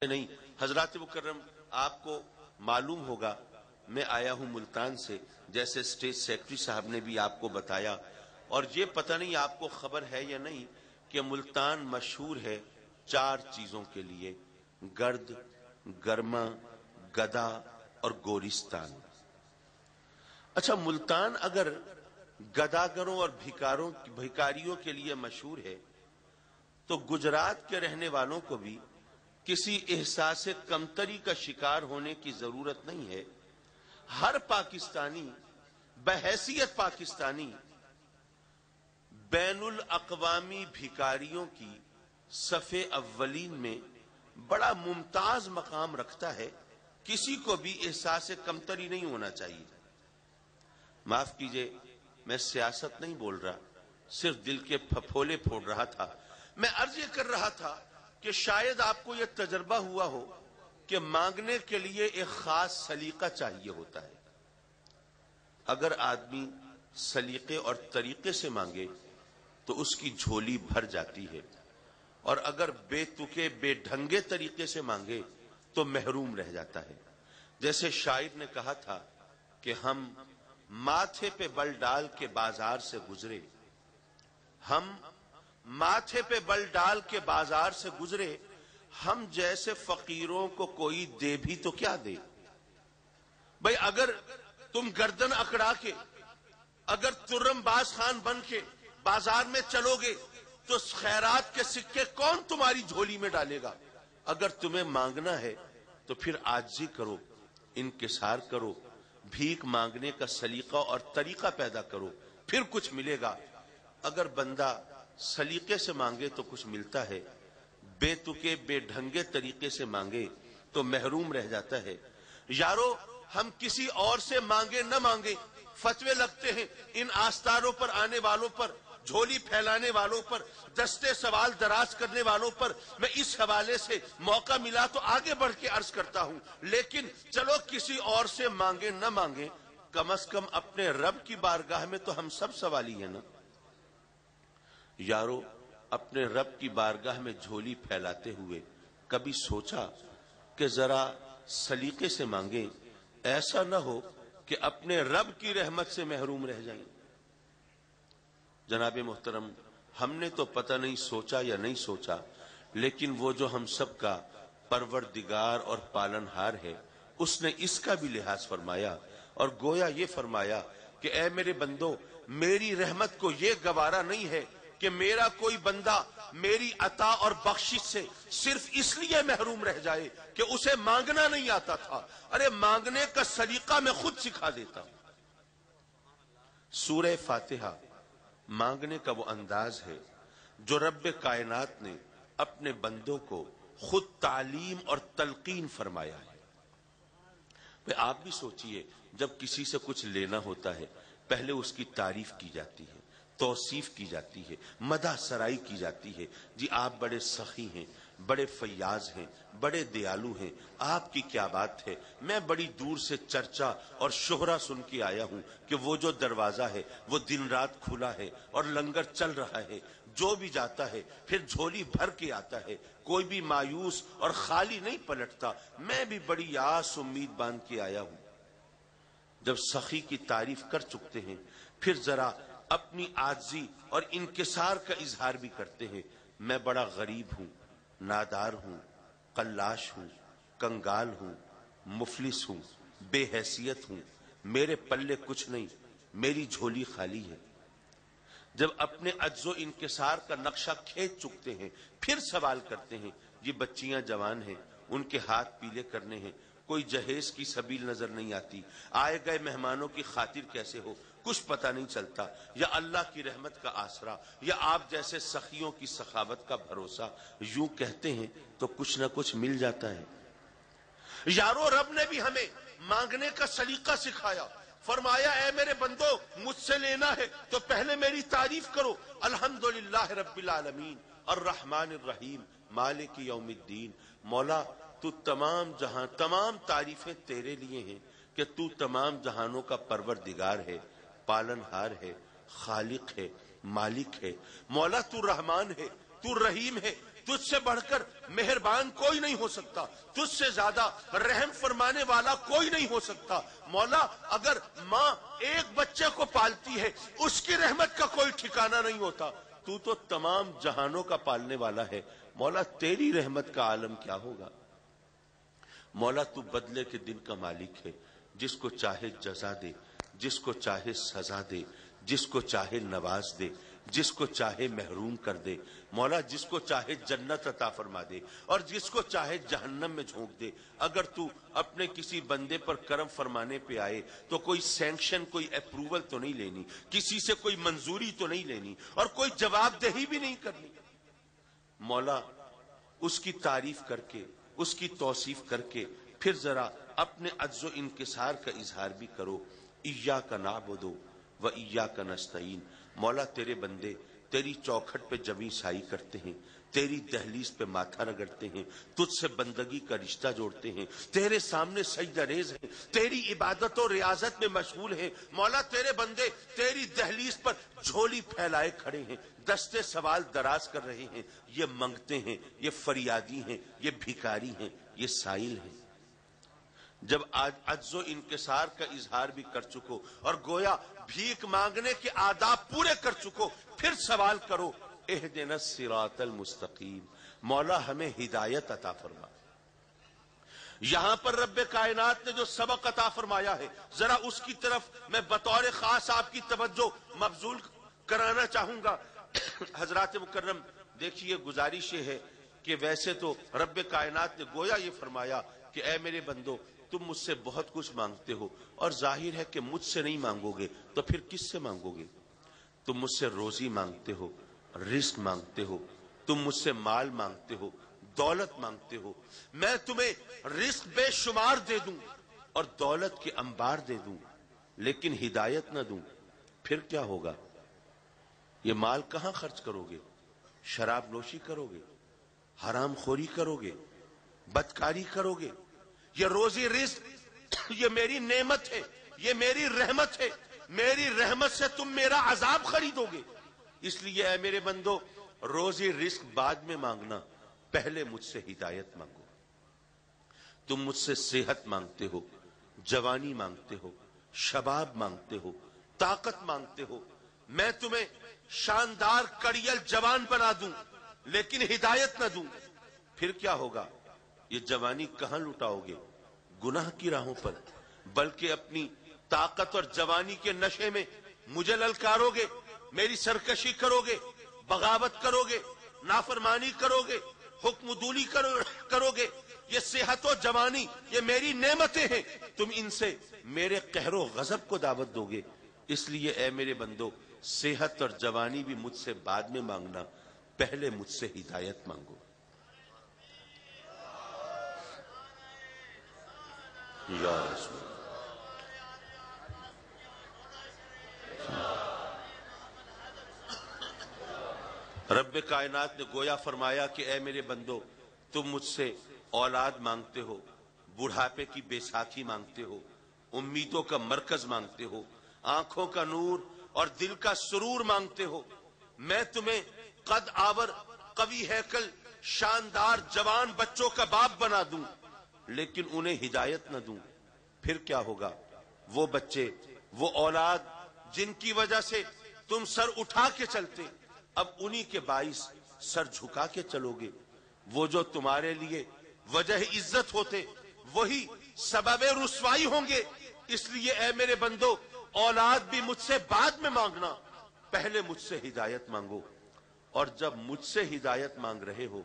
نہیں حضرات مکرم، آپ کو معلوم ہوگا میں آیا ہوں ملتان سے، جیسے اسٹیٹ سیکرٹری صاحب نے بھی آپ کو بتایا، اور یہ پتہ نہیں آپ کو خبر ہے یا نہیں کہ ملتان مشہور ہے 4 چیزوں کے لیے: گرد، گرما، گدا اور گورستان۔ اچھا، ملتان اگر گداگروں اور بھکاریوں کے لیے مشہور ہے تو گجرات کے رہنے والوں کو بھی کسی احساس کمتری کا شکار ہونے کی ضرورت نہیں ہے۔ ہر پاکستانی بحیثیت پاکستانی بین الاقوامی بھکاریوں کی صف اولین میں بڑا ممتاز مقام رکھتا ہے، کسی کو بھی احساس کمتری نہیں ہونا چاہیے۔ معاف کیجئے، میں سیاست نہیں بول رہا، صرف دل کے پھپھولے پھوڑ رہا تھا۔ میں عرض یہ کر رہا تھا کہ شاید آپ کو یہ تجربہ ہوا ہو کہ مانگنے کے لیے ایک خاص سلیقہ چاہیے ہوتا ہے۔ اگر آدمی سلیقے اور طریقے سے مانگے تو اس کی جھولی بھر جاتی ہے، اور اگر بے تکے بے ڈھنگے طریقے سے مانگے تو محروم رہ جاتا ہے۔ جیسے شاعر نے کہا تھا کہ ہم ماتھے پہ بل ڈال کے بازار سے گزرے، ہم ماتھے پہ بل ڈال کے بازار سے گزرے، ہم جیسے فقیروں کو کوئی دے بھی تو کیا دے۔ بھئی اگر تم گردن اکڑا کے، اگر ترم باز خان بن کے بازار میں چلو گے تو خیرات کے سکے کون تمہاری جھولی میں ڈالے گا؟ اگر تمہیں مانگنا ہے تو پھر عاجزی کرو، انکسار کرو، بھیک مانگنے کا سلیقہ اور طریقہ پیدا کرو، پھر کچھ ملے گا۔ اگر بندہ سلیقے سے مانگے تو کچھ ملتا ہے، بے تکے بے ڈھنگے طریقے سے مانگے تو محروم رہ جاتا ہے۔ یارو، ہم کسی اور سے مانگے نہ مانگے، فتوے لگتے ہیں ان آستاروں پر آنے والوں پر، جھولی پھیلانے والوں پر، دستے سوال دراز کرنے والوں پر۔ میں اس حوالے سے موقع ملا تو آگے بڑھ کے عرض کرتا ہوں، لیکن چلو کسی اور سے مانگے نہ مانگے، کم از کم اپنے رب کی بارگاہ میں تو ہم سب سوالی ہیں نا۔ یارو، اپنے رب کی بارگاہ میں جھولی پھیلاتے ہوئے کبھی سوچا کہ ذرا سلیقے سے مانگیں، ایسا نہ ہو کہ اپنے رب کی رحمت سے محروم رہ جائیں۔ جناب محترم، ہم نے تو پتہ نہیں سوچا یا نہیں سوچا، لیکن وہ جو ہم سب کا پروردگار اور پالنہار ہے، اس نے اس کا بھی لحاظ فرمایا، اور گویا یہ فرمایا کہ اے میرے بندو، میری رحمت کو یہ گوارا نہیں ہے کہ میرا کوئی بندہ میری عطا اور بخشش سے صرف اس لیے محروم رہ جائے کہ اسے مانگنا نہیں آتا تھا۔ ارے مانگنے کا سلیقہ میں خود سکھا دیتا ہوں۔ سورہ فاتحہ مانگنے کا وہ انداز ہے جو رب کائنات نے اپنے بندوں کو خود تعلیم اور تلقین فرمایا ہے۔ آپ بھی سوچئے، جب کسی سے کچھ لینا ہوتا ہے پہلے اس کی تعریف کی جاتی ہے، توصیف کی جاتی ہے، مدح سرائی کی جاتی ہے۔ جی آپ بڑے سخی ہیں، بڑے فیاض ہیں، بڑے دیالو ہیں، آپ کی کیا بات ہے۔ میں بڑی دور سے چرچا اور شہرہ سن کے آیا ہوں کہ وہ جو دروازہ ہے وہ دن رات کھلا ہے اور لنگر چل رہا ہے، جو بھی جاتا ہے پھر جھولی بھر کے آتا ہے، کوئی بھی مایوس اور خالی نہیں پلٹتا۔ میں بھی بڑی آس امید باندھ کے آیا ہوں۔ جب سخی کی تعریف کر چکتے ہیں پھر ذرا اپنی عاجزی اور انکسار کا اظہار بھی کرتے ہیں۔ میں بڑا غریب ہوں، نادار ہوں، قلاش ہوں، کنگال ہوں، مفلس ہوں، بے حیثیت ہوں، میرے پلے کچھ نہیں، میری جھولی خالی ہے۔ جب اپنے عجز و انکسار کا نقشہ کھینچ چکتے ہیں پھر سوال کرتے ہیں، یہ بچیاں جوان ہیں، ان کے ہاتھ پیلے کرنے ہیں، کوئی جہیز کی سبیل نظر نہیں آتی، آئے گئے مہمانوں کی خاطر کیسے ہو، کچھ پتہ نہیں چلتا، یا اللہ کی رحمت کا آسرا، یا آپ جیسے سخیوں کی سخاوت کا بھروسہ، یوں کہتے ہیں تو کچھ نہ کچھ مل جاتا ہے۔ یارو، رب نے بھی ہمیں مانگنے کا سلیقہ سکھایا، فرمایا اے میرے بندو، مجھ سے لینا ہے تو پہلے میری تعریف کرو، الحمدللہ رب العالمین الرحمن الرحیم مالک یوم الدین۔ مولا، تو تمام جہاں، تمام تعریفیں تیرے لیے ہیں کہ تو تمام جہانوں کا پروردگار ہے، پالنہار ہے، خالق ہے، مالک ہے۔ مولا، تو رحمان ہے، تو رحیم ہے، تجھ سے بڑھ کر مہربان کوئی نہیں ہو سکتا، تجھ سے زیادہ رحم فرمانے والا کوئی نہیں ہو سکتا۔ مولا اگر ماں ایک بچے کو پالتی ہے اس کی رحمت کا کوئی ٹھکانہ نہیں ہوتا، تو تمام جہانوں کا پالنے والا ہے، مولا تیری رحمت کا عالم کیا ہوگا۔ مولا تو بدلے کے دن کا مالک ہے، جس کو چاہے جزا دے، جس کو چاہے سزا دے، جس کو چاہے نواز دے، جس کو چاہے محروم کر دے۔ مولا جس کو چاہے جنت عطا فرما دے اور جس کو چاہے جہنم میں جھونک دے۔ اگر تو اپنے کسی بندے پر کرم فرمانے پہ آئے تو کوئی سینکشن، کوئی اپروول تو نہیں لینی، کسی سے کوئی منظوری تو نہیں لینی اور کوئی جواب دہی بھی نہیں کرنی۔ مولا اس کی تعریف کر کے، اس کی توصیف کر کے پھر ذرا اپنے عجز و انکسار کا اظہار بھی کرو۔ ایاک نعبد و ایاک نستعین۔ مولا تیرے بندے تیری چوکھٹ پہ جمی سائی کرتے ہیں، تیری دہلیز پہ ماتھا رگڑتے ہیں، تجھ سے بندگی کا رشتہ جوڑتے ہیں، تیرے سامنے سجدہ ریز ہیں، تیری عبادت و ریاضت میں مشغول ہیں۔ مولا تیرے بندے تیری دہلیز پر جھولی پھیلائے کھڑے ہیں، دستے سوال دراز کر رہے ہیں، یہ منگتے ہیں، یہ فریادی ہیں، یہ بھکاری ہیں، یہ سائل ہیں۔ جب آج عجز و انکسار کا اظہار بھی کر چکو اور گویا بھیک مانگنے کے آداب پورے کر چکو، پھر سوال کرو اہدنا الصراط المستقیم، مولا ہمیں ہدایت عطا فرما۔ یہاں پر رب کائنات نے جو سبق عطا فرمایا ہے ذرا اس کی طرف میں بطور خاص آپ کی توجہ مبذول کرانا چاہوں گا۔ حضرات مکرم دیکھیے، گزارش یہ ہے کہ ویسے تو رب کائنات نے گویا یہ فرمایا کہ اے میرے بندو تم مجھ سے بہت کچھ مانگتے ہو اور ظاہر ہے کہ مجھ سے نہیں مانگو گے تو پھر کس سے مانگو گے؟ تم مجھ سے روزی مانگتے ہو، رزق مانگتے ہو، تم مجھ سے مال مانگتے ہو، دولت مانگتے ہو، میں تمہیں رزق بے شمار دے دوں اور دولت کے انبار دے دوں، لیکن ہدایت نہ دوں، پھر کیا ہوگا؟ یہ مال کہاں خرچ کرو گے؟ شراب نوشی کرو گے، حرام خوری کرو گے، بدکاری کرو گے؟ یہ روزی رزق یہ میری نعمت ہے، یہ میری رحمت ہے، میری رحمت سے تم میرا عذاب خریدو گے۔ اس لیے اے میرے بندو روزی رزق بعد میں مانگنا، پہلے مجھ سے ہدایت مانگو۔ تم مجھ سے صحت مانگتے ہو، جوانی مانگتے ہو، شباب مانگتے ہو، طاقت مانگتے ہو، میں تمہیں شاندار کڑیل جوان بنا دوں لیکن ہدایت نہ دوں، پھر کیا ہوگا؟ یہ جوانی کہاں لٹاؤ گے؟ گناہ کی راہوں پر، بلکہ اپنی طاقت اور جوانی کے نشے میں مجھے للکارو گے، میری سرکشی کرو گے، بغاوت کرو گے، نافرمانی کرو گے، حکم دولی کرو گے۔ یہ صحت و جوانی یہ میری نعمتیں ہیں، تم ان سے میرے قہر و غضب کو دعوت دو گے۔ اس لیے اے میرے بندو صحت اور جوانی بھی مجھ سے بعد میں مانگنا، پہلے مجھ سے ہدایت مانگو۔ یا رسول رب کائنات نے گویا فرمایا کہ اے میرے بندو تم مجھ سے اولاد مانگتے ہو، بڑھاپے کی بے ساکھی مانگتے ہو، امیدوں کا مرکز مانگتے ہو، آنکھوں کا نور اور دل کا سرور مانگتے ہو، میں تمہیں قد آور قوی ہیکل شاندار جوان بچوں کا باپ بنا دوں لیکن انہیں ہدایت نہ دوں، پھر کیا ہوگا؟ وہ بچے، وہ اولاد جن کی وجہ سے تم سر اٹھا کے چلتے، اب انہی کے باعث سر جھکا کے چلو گے۔ وہ جو تمہارے لیے وجہ عزت ہوتے وہی سبب رسوائی ہوں گے۔ اس لیے اے میرے بندو اولاد بھی مجھ سے بعد میں مانگنا، پہلے مجھ سے ہدایت مانگو، اور جب مجھ سے ہدایت مانگ رہے ہو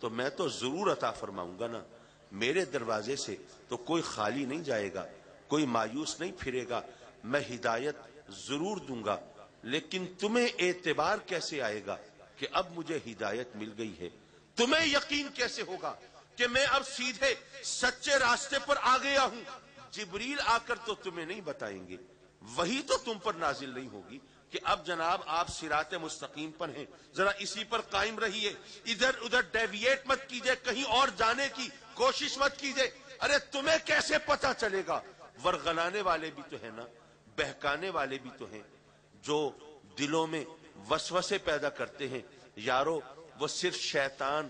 تو میں تو ضرور عطا فرماؤں گا نا۔ میرے دروازے سے تو کوئی خالی نہیں جائے گا، کوئی مایوس نہیں پھرے گا، میں ہدایت ضرور دوں گا، لیکن تمہیں اعتبار کیسے آئے گا کہ اب مجھے ہدایت مل گئی ہے؟ تمہیں یقین کیسے ہوگا کہ میں اب سیدھے سچے راستے پر آ گیا ہوں؟ جبریل آ کر تو تمہیں نہیں بتائیں گے، وہی تو تم پر نازل نہیں ہوگی کہ اب جناب آپ صراط مستقیم پر ہیں، ذرا اسی پر قائم رہیے، ادھر ادھر ڈیویٹ مت کیجئے، کہیں اور جانے کی کوشش مت کیجئے۔ ارے تمہیں کیسے پتا چلے گا؟ ورغلانے والے بھی تو ہیں نا، بہکانے والے بھی تو ہیں، جو دلوں میں وسوسے پیدا کرتے ہیں۔ یارو وہ صرف شیطان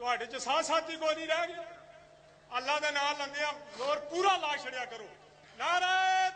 ਤੁਹਾਡੇ ਚ ਸਾਹ ਸਾਥੀ ਕੋਈ ਨਹੀਂ ਰਹਿ ਗਿਆ। ਅੱਲਾਹ ਦੇ ਨਾਲ ਲੰਦਿਆਂ ਜ਼ੋਰ ਪੂਰਾ ਲਾ ਛੜਿਆ ਕਰੋ। ਨਾਰੇ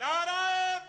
ਨਾਰੇ